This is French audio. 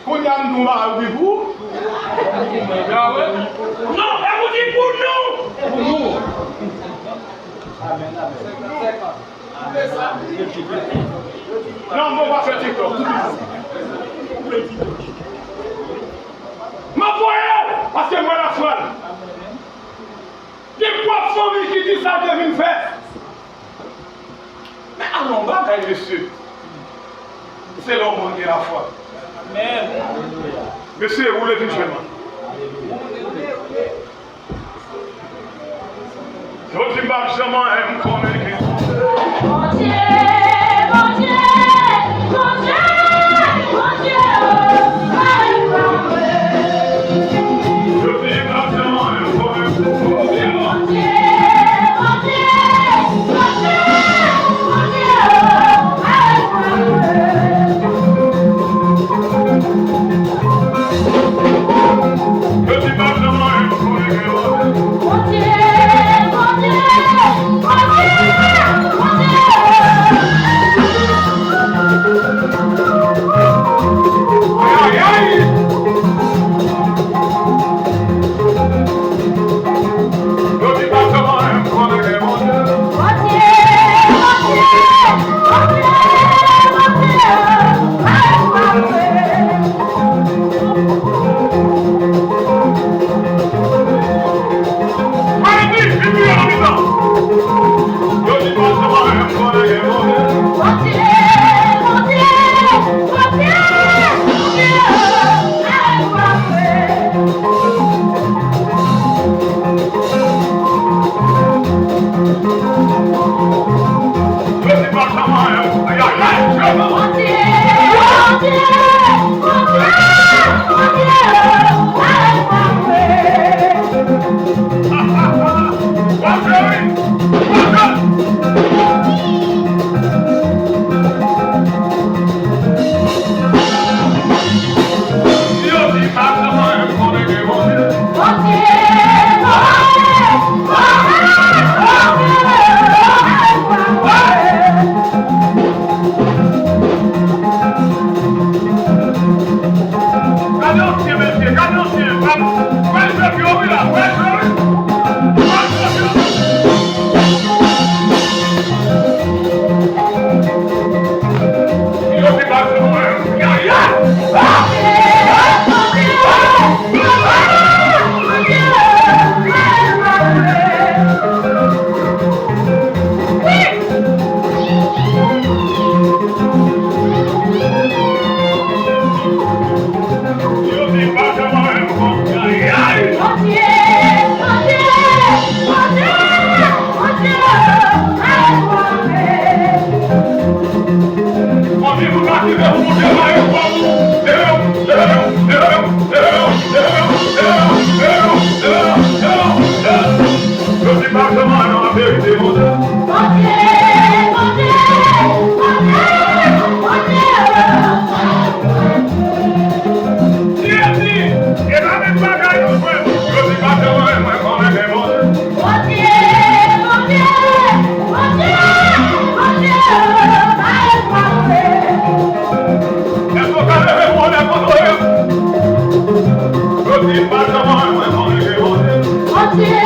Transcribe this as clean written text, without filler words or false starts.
Qu'on y a nous là, vous? Non, elle vous dit pour nous. Pour nous. Non, on va faire TikTok. Ma voyelle, parce que moi la foi. Des trois familles qui disent ça devine faire. Mais allons bas, monsieur. C'est l'homme qui a la foi. Amen. Monsieur, vous le dites vraiment. Je dis pas seulement un communiqué. Mon Dieu, mon Dieu, mon Dieu, mon Dieu, Je dis pas seulement un communiqué. mon Dieu, mon Dieu, mon Dieu, mon Dieu, Je dis pas seulement un communiqué. mon Dieu, mon Dieu, mon Dieu, Aïe, aïe. Je dis pas seulement un communiqué, mon Dieu. Allez-y, je dis en même temps. Je dis pas seulement un communiqué, mon Dieu. Je dis pas seulement un communiqué, mon Dieu. Mon Dieu,